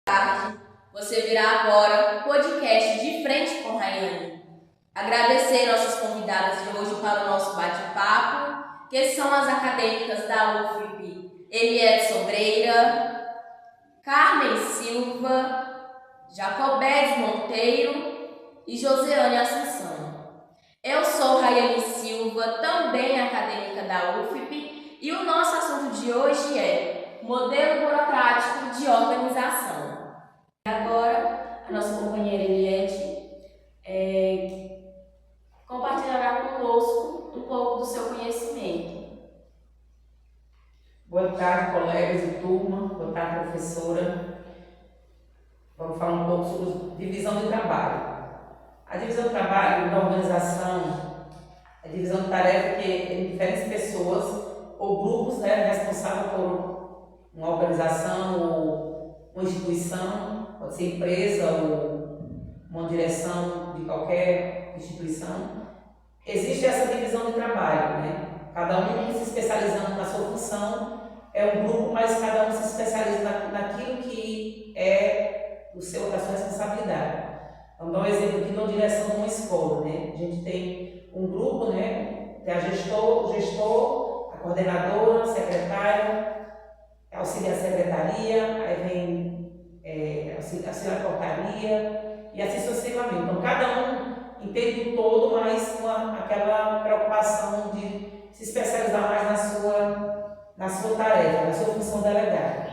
tarde. Você virá agora o podcast De Frente com Rayane. Agradecer nossas convidadas de hoje para o nosso bate-papo, que são as acadêmicas da UFIP, Eliette Sobreira, Carmen Silva, Jacobedes Monteiro e Josiane Assunção. Eu sou Rayane Silva, também acadêmica da UFIP, e o nosso assunto de hoje é modelo burocrático de organização. Agora, a nossa companheira Eliette compartilhará conosco um pouco do seu conhecimento. Boa tarde, colegas de turma. Boa tarde, professora. Vamos falar um pouco sobre divisão de trabalho. A divisão de trabalho da organização, a divisão de tarefa que é diferentes pessoas ou grupos responsáveis por uma organização ou uma instituição, pode ser empresa ou uma direção de qualquer instituição. Existe essa divisão de trabalho, né? Cada um se especializando na sua função, é um grupo, mas cada um se especializa naquilo que é da sua responsabilidade. Vamos dar um exemplo aqui na direção de uma escola, né? A gente tem um grupo, né? Tem o gestor, a coordenadora, a secretária, auxiliar a secretaria, aí vem auxiliar a portaria e assim sucessivamente. Então, cada um entende o todo, mas com aquela preocupação de se especializar mais na sua tarefa, na sua função delegada.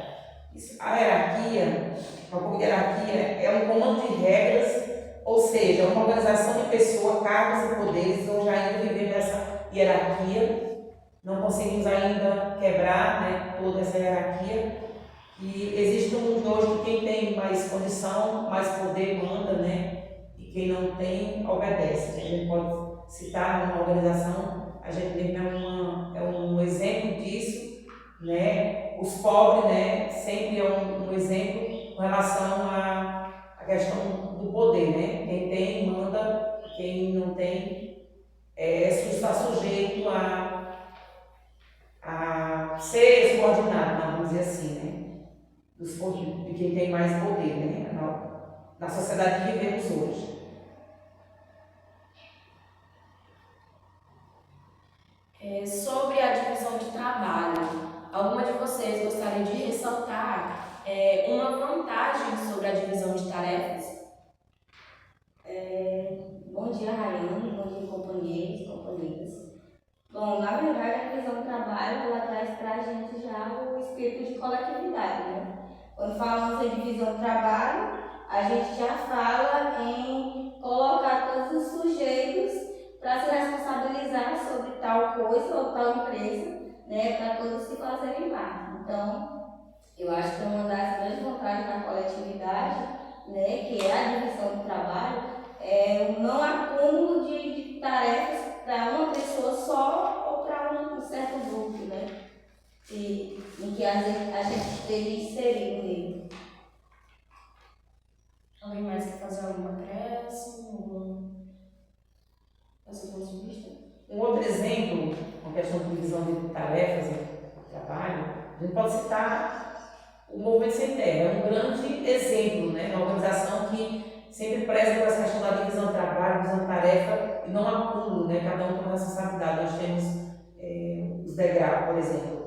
A hierarquia é um comando de regras, ou seja, uma organização de pessoas, cargos e poderes. Hoje ainda vivemos essa hierarquia, não conseguimos ainda quebrar, né, toda essa hierarquia. E existe um mundo hoje que quem tem mais condição, mais poder manda, né? E quem não tem, obedece. A gente pode citar numa organização, a gente mesmo é um exemplo disso, né? Os pobres, né, sempre é um exemplo com relação à questão do poder, né? Quem tem, manda, quem não tem, está sujeito a ser subordinado, vamos dizer assim, né? De quem tem mais poder, né? Na sociedade que vivemos hoje. Sobre a divisão de trabalho, alguma de vocês gostaria de ressaltar uma vantagem sobre a divisão de tarefas? Bom dia, Rayane, bom dia, companheiros e companheiras. Bom, na verdade, a divisão do trabalho, ela traz para a gente já o espírito de coletividade, né? Quando falamos em divisão do trabalho, a gente já fala em colocar todos os sujeitos para se responsabilizar sobre tal coisa ou tal empresa, né? Para todos se fazerem parte. Então, eu acho que uma das grandes vantagens da coletividade, né, que é a divisão do trabalho, é o não acúmulo de tarefas para uma pessoa só ou para um certo grupo, né? Em que a gente esteja inserido nele. Alguém mais quer fazer algum acréscimo? Esse ponto de vista? Um outro exemplo, com questão de divisão de tarefas e trabalho, a gente pode citar o Movimento Sem Terra. É um grande exemplo, né? Uma organização que sempre preza por essa questão da divisão de trabalho, divisão de tarefa e não acúmulo, né? Cada um tem uma responsabilidade. Nós temos os degraus, por exemplo,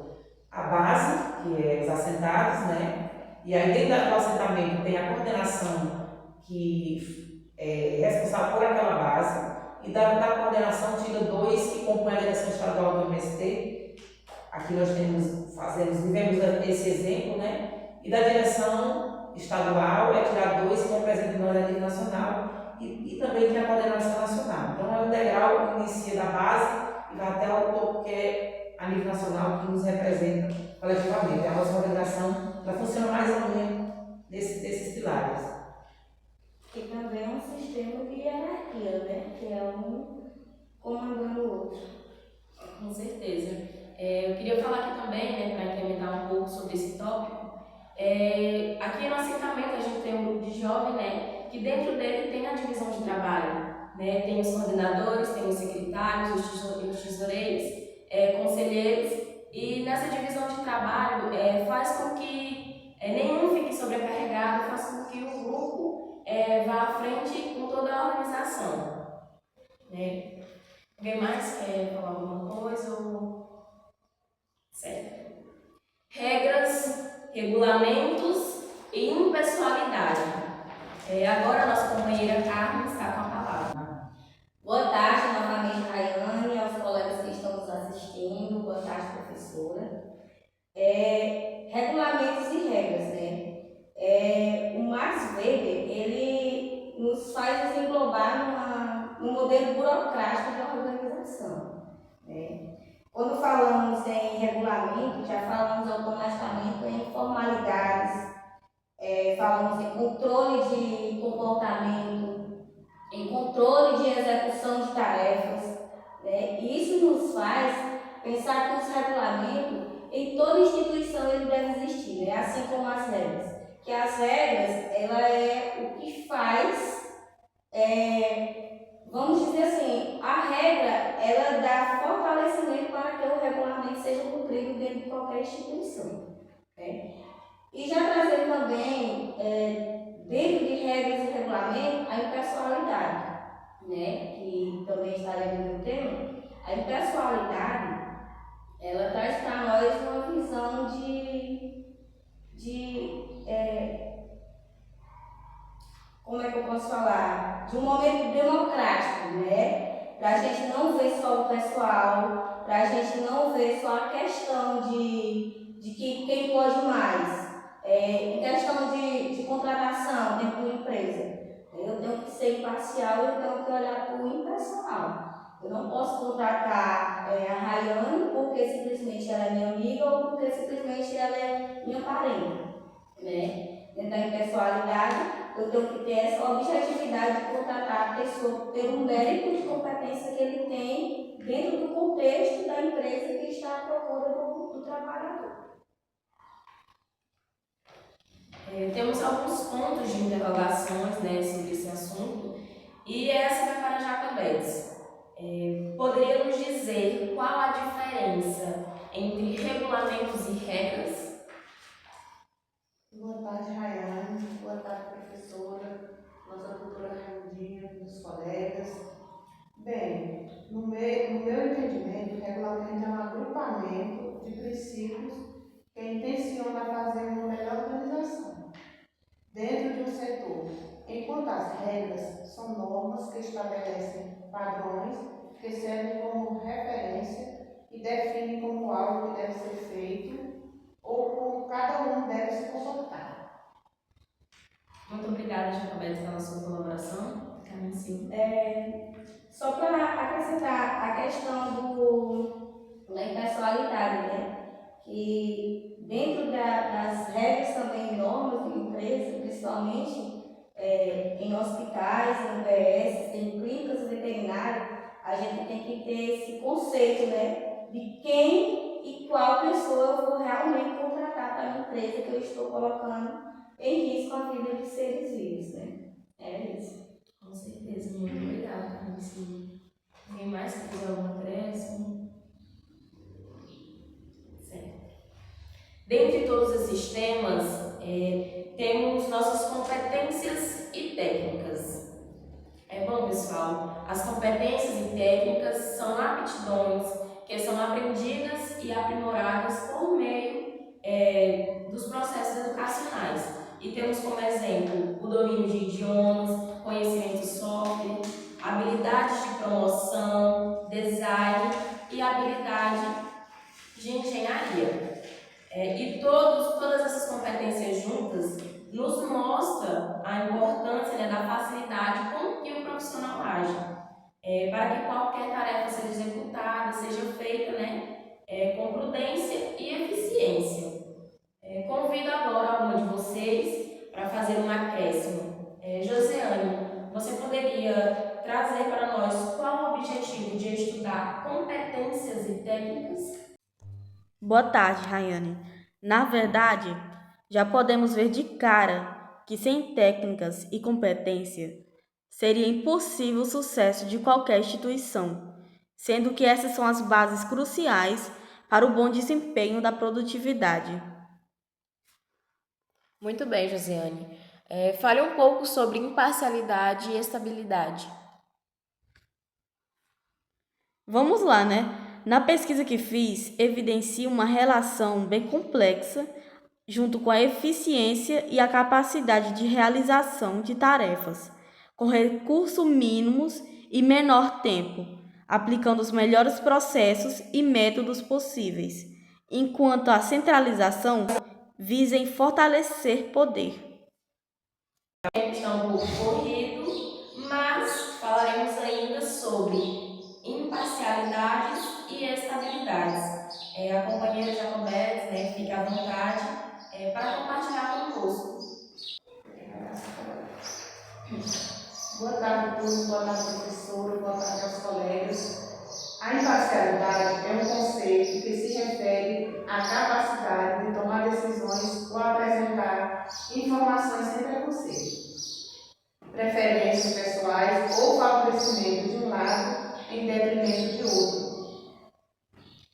a base, que é os assentados, né? E aí dentro do assentamento tem a coordenação que é responsável por aquela base, e da coordenação tira dois que compõem a direção estadual do MST. Aqui nós vivemos esse exemplo, né? E da direção estadual é tirar dois que representam a nível nacional e também tem a coordenação nacional. Então é um degrau que inicia da base e vai até o topo, que é a nível nacional, que nos representa coletivamente. A nossa organização ela funciona mais ou menos desses pilares. E também é um sistema de hierarquia, né? Que é um comandando o outro. Com certeza. Eu queria falar aqui também, né, para incrementar um pouco sobre esse tópico. Aqui no assentamento a gente tem um grupo de jovens, né, que dentro dele tem a divisão de trabalho, né, tem os coordenadores, tem os secretários, os tesoureiros, conselheiros, e nessa divisão de trabalho faz com que nenhum fique sobrecarregado, faz vá à frente com toda a organização. Né? Alguém mais quer falar alguma coisa? Certo. Regras, regulamentos e impessoalidade. Agora a nossa companheira Carmen está com a palavra. Boa tarde novamente, Rayane, aos colegas que estão nos assistindo. Boa tarde, professora. Regulamentos e regras, né? O Max Weber, ele nos faz nos englobar num modelo burocrático de organização, né? Quando falamos em regulamento, já falamos automaticamente em formalidades, falamos em controle de comportamento, em controle de execução de tarefas, né? Isso nos faz pensar que os regulamentos, em toda instituição, ele deve existir, né? Assim como as regras. Que as regras, ela é o que faz, vamos dizer assim, a regra, ela dá fortalecimento para que o regulamento seja cumprido dentro de qualquer instituição, né? E já trazer também, dentro de regras e regulamento, a impessoalidade, né? Que também está dentro do meu tema. A impessoalidade, ela traz para nós uma visão como é que eu posso falar? De um momento democrático, né? Para a gente não ver só o pessoal, para a gente não ver só a questão de quem pode mais. Em questão de contratação dentro de uma empresa, eu tenho que ser imparcial, eu tenho que olhar para o impessoal. Eu não posso contratar a Rayane porque simplesmente ela é minha amiga ou porque simplesmente ela é minha parente, né? Dentro da impessoalidade, eu tenho que ter essa objetividade de contratar a pessoa pelo mérito de competência que ele tem dentro do contexto da empresa que está à procura do trabalhador. Temos alguns pontos de interrogações, né, sobre esse assunto, e essa vai para a Jacobetes. Poderia nos dizer qual a diferença entre regulamentos e regras? Boa tarde, Rayane. Boa tarde, professora, nossa doutora Raimundinha, meus colegas. Bem, no meu entendimento, o regulamento é um agrupamento de princípios que intenciona fazer uma melhor organização dentro de um setor, enquanto as regras são normas que estabelecem padrões que servem como referência e definem como algo que deve ser feito ou como cada um deve se comportar. Muito obrigada, Jacobetes, pela sua colaboração. Carmen, sim. Só para acrescentar a questão da impessoalidade, né? Que dentro das regras também e normas de empresa, principalmente em hospitais, em UBS, em clínicas veterinárias, a gente tem que ter esse conceito, né? De quem e qual pessoa eu vou realmente contratar para a empresa que eu estou colocando em risco a vida de seres vivos, né? É isso. Com certeza, muito obrigada, Carmen. Sim. Alguém mais que quiser algum acréscimo? Certo. Dentre todos esses temas, temos nossas competências e técnicas. Bom, pessoal, as competências e técnicas são aptidões que são aprendidas e aprimoradas por meio dos processos educacionais. E temos como exemplo o domínio de idiomas, conhecimento de software, habilidades de promoção, design e habilidade de engenharia. E todas essas competências juntas nos mostram a importância, né, da facilidade com que o profissional age, para que qualquer tarefa seja executada, seja feita, né, com prudência e eficiência. Convido agora alguma de vocês para fazer um acréscimo. Josiane, você poderia trazer para nós qual o objetivo de estudar competências e técnicas? Boa tarde, Rayane. Na verdade, já podemos ver de cara que sem técnicas e competência seria impossível o sucesso de qualquer instituição, sendo que essas são as bases cruciais para o bom desempenho da produtividade. Muito bem, Josiane. Fale um pouco sobre imparcialidade e estabilidade. Vamos lá, né? Na pesquisa que fiz, evidencia uma relação bem complexa junto com a eficiência e a capacidade de realização de tarefas, com recursos mínimos e menor tempo, aplicando os melhores processos e métodos possíveis, enquanto a centralização visa em fortalecer poder. Está um pouco corrido, mas falaremos ainda sobre imparcialidades e estabilidades. A companheira Jacobetes, fica à vontade para compartilhar conosco. Boa tarde a todos, boa tarde, professora, boa tarde aos colegas. A imparcialidade é um conceito que se refere à capacidade de tomar decisões ou apresentar informações sem preconceito, preferências pessoais ou favorecimento de um lado em detrimento de outro.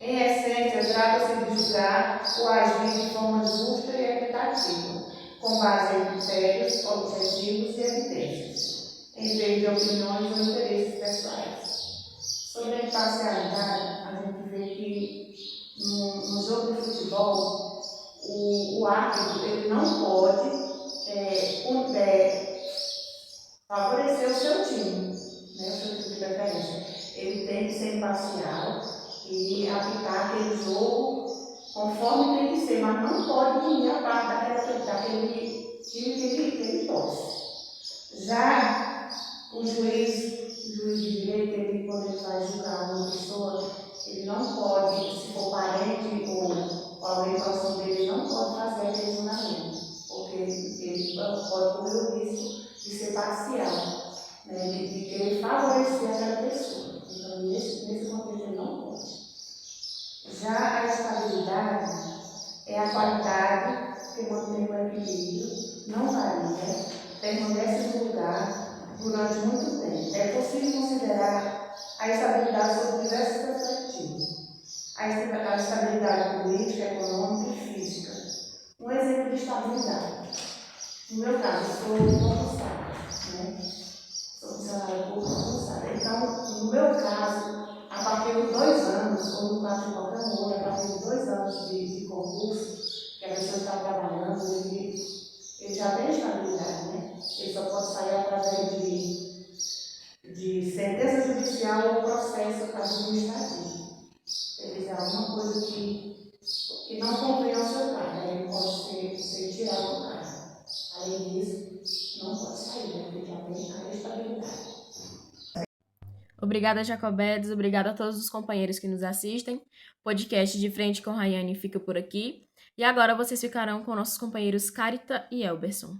Em essência, trata-se de julgar ou agir de forma justa e equitativa, com base em critérios, objetivos e evidências, em vez de opiniões ou interesses pessoais. Sobre a imparcialidade, a gente vê que no jogo de futebol, o árbitro ele não pode favorecer o seu time, né, o seu time de preferência. Ele tem que ser imparcial e aplicar aquele jogo conforme tem que ser, mas não pode unir a parte daquele time que ele torce. Já o juiz de direito, ele, quando ele vai julgar uma pessoa, ele não pode, se for parente ou alguém próximo dele, ele não pode fazer aquele julgamento, porque ele pode correr o risco de ser parcial, né, de querer favorecer aquela pessoa. Então, nesse contexto, ele não pode. Já a estabilidade é a qualidade que mantém o equilíbrio, não varia, permanece no lugar durante muito tempo. É possível considerar a estabilidade sob diversas perspectivas. A estabilidade política, econômica e física. Um exemplo de estabilidade. No meu caso, eu sou concursada, né? Sou funcionária pública concursada. Então, no meu caso, a partir de 2 anos, ou no caso de qualquer um outro, a partir de 2 anos de concurso, que a pessoa está trabalhando, ele já tem estabilidade, né? Ele só pode sair através de sentença judicial ou processo administrativo. Se ele fizer alguma coisa que não convém ao seu cargo, aí ele pode ser tirado do cargo. Além disso, não pode sair, né? Porque já tem a estabilidade. Obrigada, Jacobetes. Obrigada a todos os companheiros que nos assistem. O podcast de Frente com Rayane fica por aqui. E agora vocês ficarão com nossos companheiros Carita e Elberson.